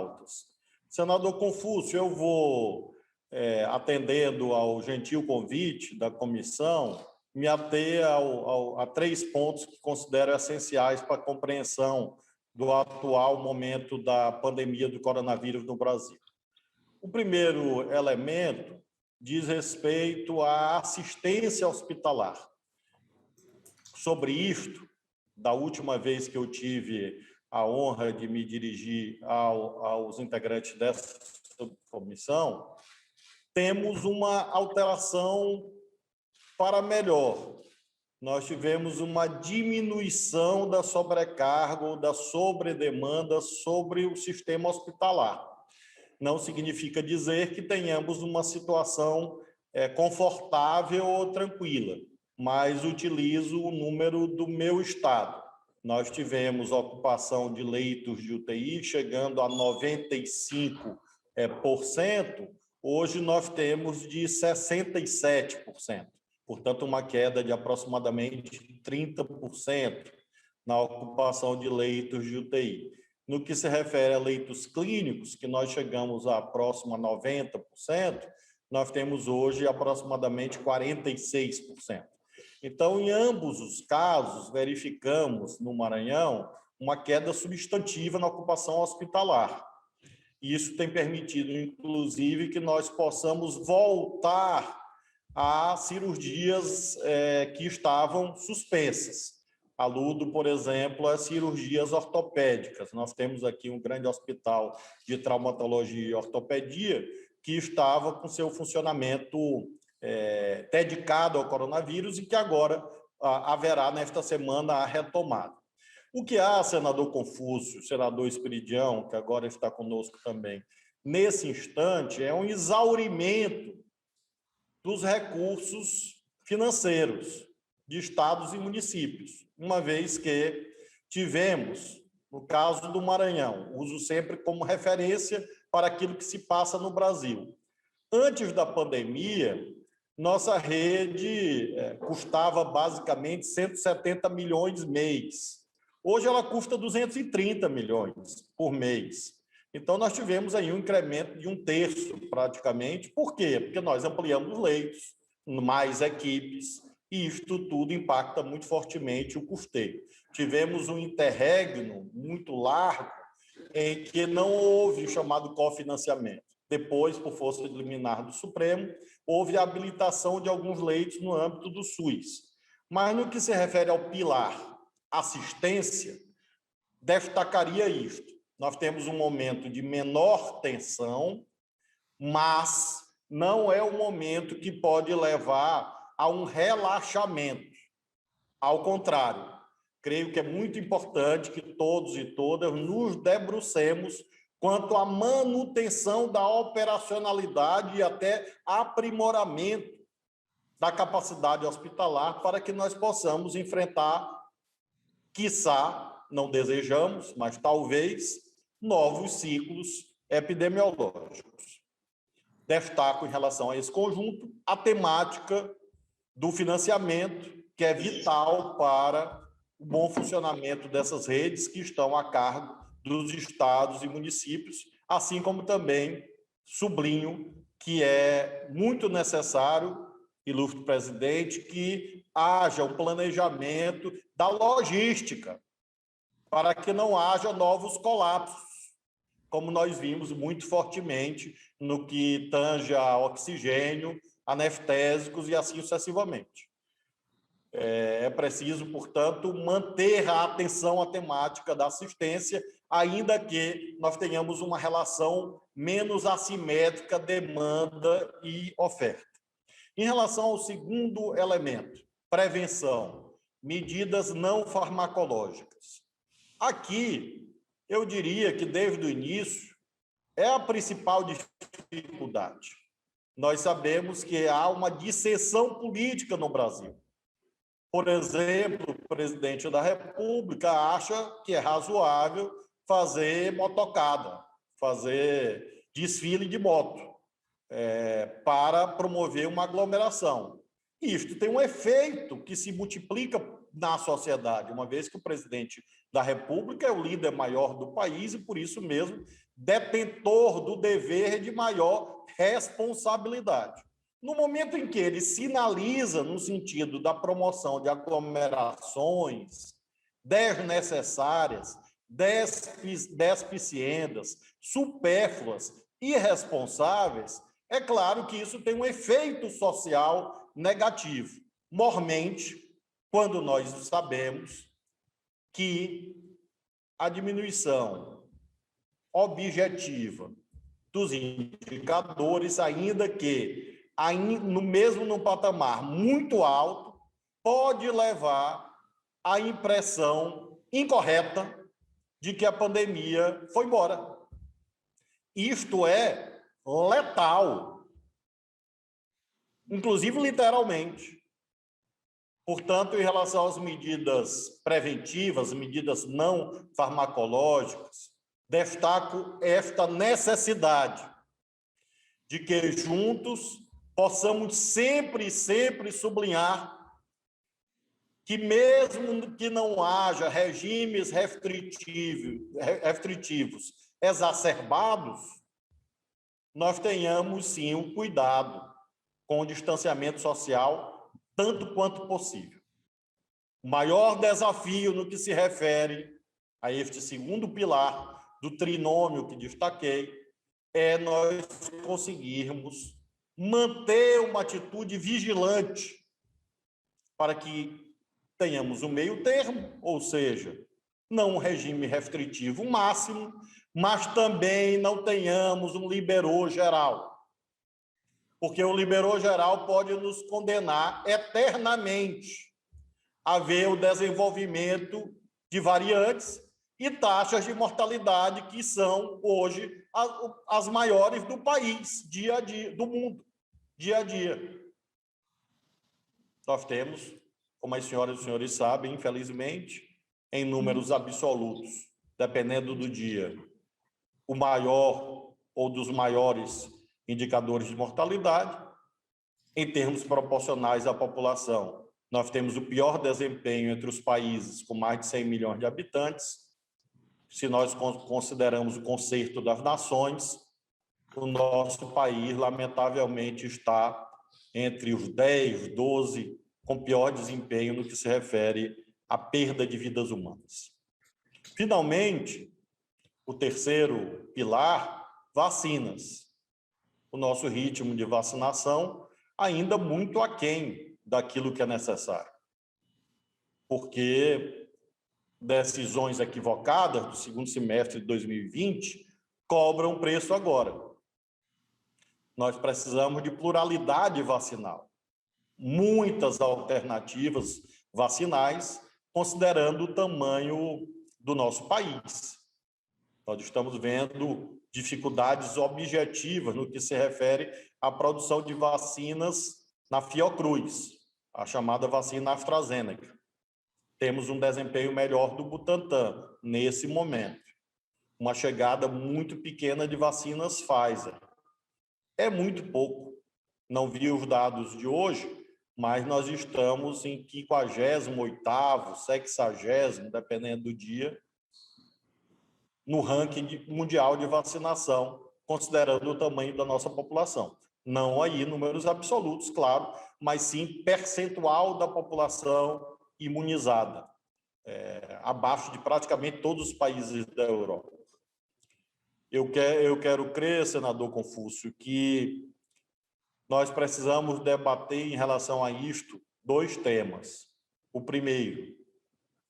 pautas. Senador Confúcio, eu vou, atendendo ao gentil convite da comissão, me ater a 3 pontos que considero essenciais para a compreensão do atual momento da pandemia do coronavírus no Brasil. O primeiro elemento diz respeito à assistência hospitalar. Sobre isto, da última vez que eu tive a honra de me dirigir aos integrantes dessa comissão, temos uma alteração para melhor. Nós tivemos uma diminuição da sobrecarga ou da sobredemanda sobre o sistema hospitalar. Não significa dizer que tenhamos uma situação confortável ou tranquila, mas utilizo o número do meu estado. Nós tivemos ocupação de leitos de UTI chegando a 95%, hoje nós temos de 67%. Portanto, uma queda de aproximadamente 30% na ocupação de leitos de UTI. No que se refere a leitos clínicos, que nós chegamos a próximo a 90%, nós temos hoje aproximadamente 46%. Então, em ambos os casos, verificamos no Maranhão uma queda substantiva na ocupação hospitalar. Isso tem permitido, inclusive, que nós possamos voltar a cirurgias que estavam suspensas. Aludo, por exemplo, às cirurgias ortopédicas. Nós temos aqui um grande hospital de traumatologia e ortopedia que estava com seu funcionamento dedicado ao coronavírus e que agora haverá, nesta semana, a retomada. O que há, senador Confúcio, senador Esperidião, que agora está conosco também, nesse instante, é um exaurimento dos recursos financeiros de estados e municípios, uma vez que tivemos, no caso do Maranhão, uso sempre como referência para aquilo que se passa no Brasil. Antes da pandemia, nossa rede custava basicamente 170 milhões mês. Hoje ela custa 230 milhões por mês. Então, nós tivemos aí um incremento de 1/3, praticamente. Por quê? Porque nós ampliamos leitos, mais equipes, e isto tudo impacta muito fortemente o custeio. Tivemos um interregno muito largo em que não houve o chamado cofinanciamento. Depois, por força de liminar do Supremo, houve a habilitação de alguns leitos no âmbito do SUS. Mas, no que se refere ao pilar assistência, destacaria isto. Nós temos um momento de menor tensão, mas não é o momento que pode levar a um relaxamento. Ao contrário, creio que é muito importante que todos e todas nos debrucemos quanto à manutenção da operacionalidade e até aprimoramento da capacidade hospitalar para que nós possamos enfrentar, quiçá, não desejamos, mas talvez, novos ciclos epidemiológicos. Destaco, em relação a esse conjunto, a temática do financiamento, que é vital para o bom funcionamento dessas redes que estão a cargo dos estados e municípios, assim como também sublinho que é muito necessário, ilustre presidente, que haja um planejamento da logística para que não haja novos colapsos, como nós vimos muito fortemente no que tange a oxigênio, anestésicos e assim sucessivamente. É preciso, portanto, manter a atenção à temática da assistência, ainda que nós tenhamos uma relação menos assimétrica demanda e oferta. Em relação ao segundo elemento, prevenção, medidas não farmacológicas. Aqui, eu diria que, desde o início, é a principal dificuldade. Nós sabemos que há uma dissensão política no Brasil. Por exemplo, o presidente da República acha que é razoável fazer motocada, fazer desfile de moto, para promover uma aglomeração. Isto tem um efeito que se multiplica na sociedade, uma vez que o presidente da República é o líder maior do país e, por isso mesmo, detentor do dever de maior responsabilidade. No momento em que ele sinaliza no sentido da promoção de aglomerações desnecessárias, despiciendas, supérfluas, irresponsáveis, é claro que isso tem um efeito social negativo. Mormente, quando nós sabemos que a diminuição objetiva dos indicadores, ainda que mesmo num patamar muito alto, pode levar à impressão incorreta de que a pandemia foi embora. Isto é letal, inclusive literalmente. Portanto, em relação às medidas preventivas, medidas não farmacológicas, destaco esta necessidade de que juntos possamos sempre sublinhar que mesmo que não haja regimes restritivos exacerbados, nós tenhamos sim um cuidado com o distanciamento social tanto quanto possível. O maior desafio no que se refere a este segundo pilar do trinômio que destaquei é nós conseguirmos manter uma atitude vigilante para que tenhamos um meio termo, ou seja, não um regime restritivo máximo, mas também não tenhamos um liberou geral. Porque o liberou geral pode nos condenar eternamente a ver o desenvolvimento de variantes e taxas de mortalidade que são hoje as maiores do país, dia a dia, do mundo, dia a dia. Nós temos, como as senhoras e os senhores sabem, infelizmente, em números absolutos, dependendo do dia, o maior ou dos maiores indicadores de mortalidade. Em termos proporcionais à população, nós temos o pior desempenho entre os países com mais de 100 milhões de habitantes. Se nós consideramos o concerto das nações, o nosso país, lamentavelmente, está entre os 10, 12 com pior desempenho no que se refere à perda de vidas humanas. Finalmente, o terceiro pilar, vacinas. O nosso ritmo de vacinação ainda muito aquém daquilo que é necessário, porque decisões equivocadas do segundo semestre de 2020 cobram preço agora. Nós precisamos de pluralidade vacinal, muitas alternativas vacinais, considerando o tamanho do nosso país. Nós estamos vendo dificuldades objetivas no que se refere à produção de vacinas na Fiocruz, a chamada vacina AstraZeneca. Temos um desempenho melhor do Butantan nesse momento. Uma chegada muito pequena de vacinas Pfizer. É muito pouco. Não vi os dados de hoje, mas nós estamos em 58º, 60º, dependendo do dia, no ranking mundial de vacinação, considerando o tamanho da nossa população. Não aí números absolutos, claro, mas sim percentual da população imunizada, abaixo de praticamente todos os países da Europa. Eu quero crer, senador Confúcio, que nós precisamos debater em relação a isto 2 temas. O primeiro,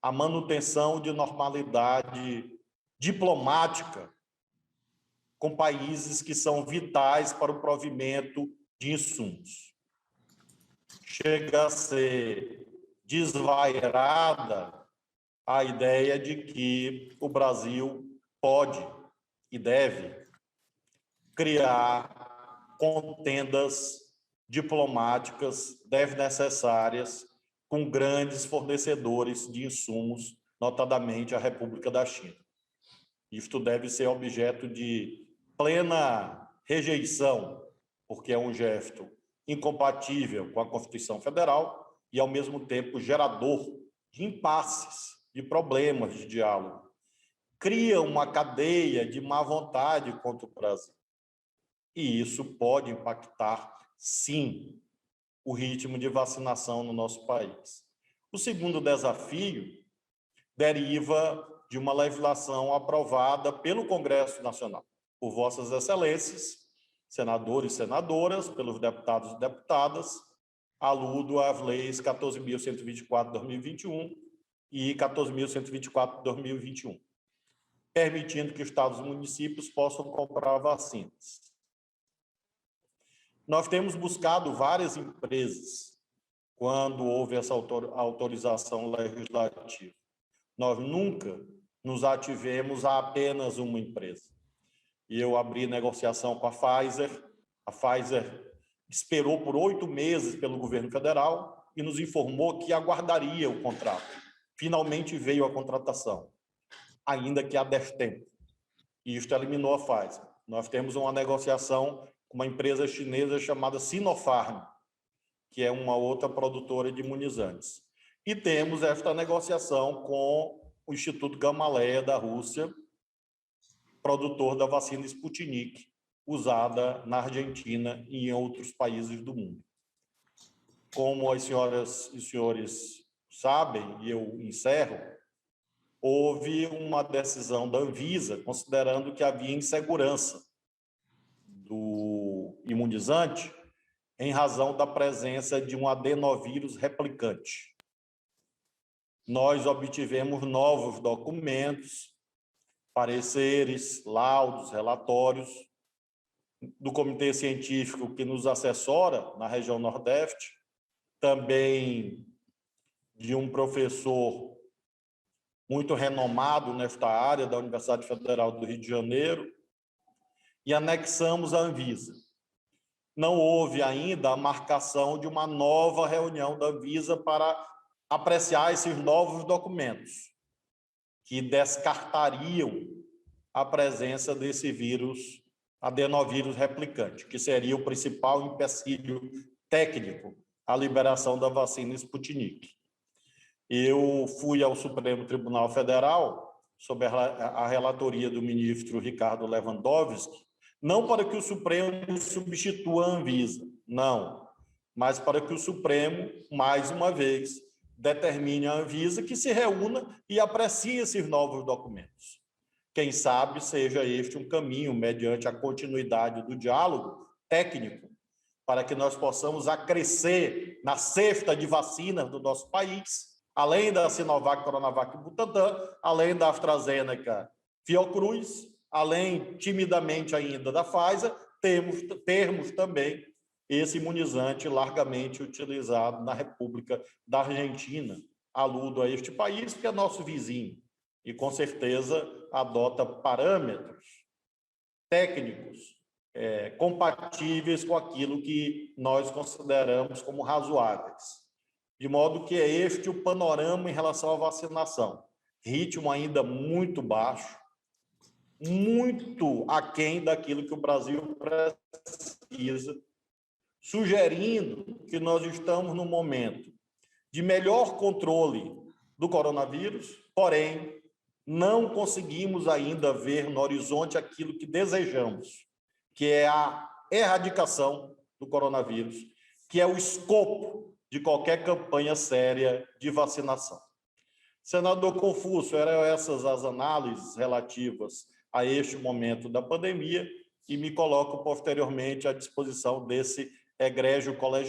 a manutenção de normalidade diplomática com países que são vitais para o provimento de insumos. Chega a ser desvairada a ideia de que o Brasil pode e deve criar contendas diplomáticas desnecessárias com grandes fornecedores de insumos, notadamente a República da China. Isto deve ser objeto de plena rejeição, porque é um gesto incompatível com a Constituição Federal e, ao mesmo tempo, gerador de impasses, de problemas de diálogo. cria uma cadeia de má vontade contra o Brasil. E isso pode impactar, sim, o ritmo de vacinação no nosso país. O segundo desafio deriva de uma legislação aprovada pelo Congresso Nacional, por Vossas Excelências, senadores e senadoras, pelos deputados e deputadas, aludo às leis 14.124 de 2021 e 14.124 de 2021, permitindo que estados e municípios possam comprar vacinas. Nós temos buscado várias empresas quando houve essa autorização legislativa. Nós nunca nos ativemos a apenas uma empresa. E eu abri negociação com a Pfizer esperou por 8 meses pelo governo federal e nos informou que aguardaria o contrato. Finalmente veio a contratação, ainda que há destempo. E isto eliminou a Pfizer. Nós temos uma negociação com uma empresa chinesa chamada Sinopharm, que é uma outra produtora de imunizantes. E temos esta negociação com o Instituto Gamaleya da Rússia, produtor da vacina Sputnik, usada na Argentina e em outros países do mundo. Como as senhoras e senhores sabem, e eu encerro, houve uma decisão da Anvisa, considerando que havia insegurança do imunizante em razão da presença de um adenovírus replicante. Nós obtivemos novos documentos, pareceres, laudos, relatórios do comitê científico que nos assessora na região Nordeste, também de um professor muito renomado nesta área da Universidade Federal do Rio de Janeiro, e anexamos a Anvisa. Não houve ainda a marcação de uma nova reunião da Anvisa para apreciar esses novos documentos, que descartariam a presença desse vírus, adenovírus replicante, que seria o principal empecilho técnico à liberação da vacina Sputnik. Eu fui ao Supremo Tribunal Federal, sob a relatoria do ministro Ricardo Lewandowski, não para que o Supremo substitua a Anvisa, não, mas para que o Supremo, mais uma vez, determine a Anvisa que se reúna e aprecie esses novos documentos. Quem sabe seja este um caminho, mediante a continuidade do diálogo técnico, para que nós possamos acrescer na cesta de vacinas do nosso país, além da Sinovac, Coronavac e Butantan, além da AstraZeneca, Fiocruz, além, timidamente ainda, da Pfizer, termos também esse imunizante largamente utilizado na República da Argentina. Aludo a este país, que é nosso vizinho, e com certeza adota parâmetros técnicos compatíveis com aquilo que nós consideramos como razoáveis. De modo que é este o panorama em relação à vacinação. Ritmo ainda muito baixo, muito aquém daquilo que o Brasil precisa, sugerindo que nós estamos no momento de melhor controle do coronavírus, porém, não conseguimos ainda ver no horizonte aquilo que desejamos, que é a erradicação do coronavírus, que é o escopo de qualquer campanha séria de vacinação. Senador Confúcio, eram essas as análises relativas a este momento da pandemia e me coloco posteriormente à disposição desse egrégio colegiado.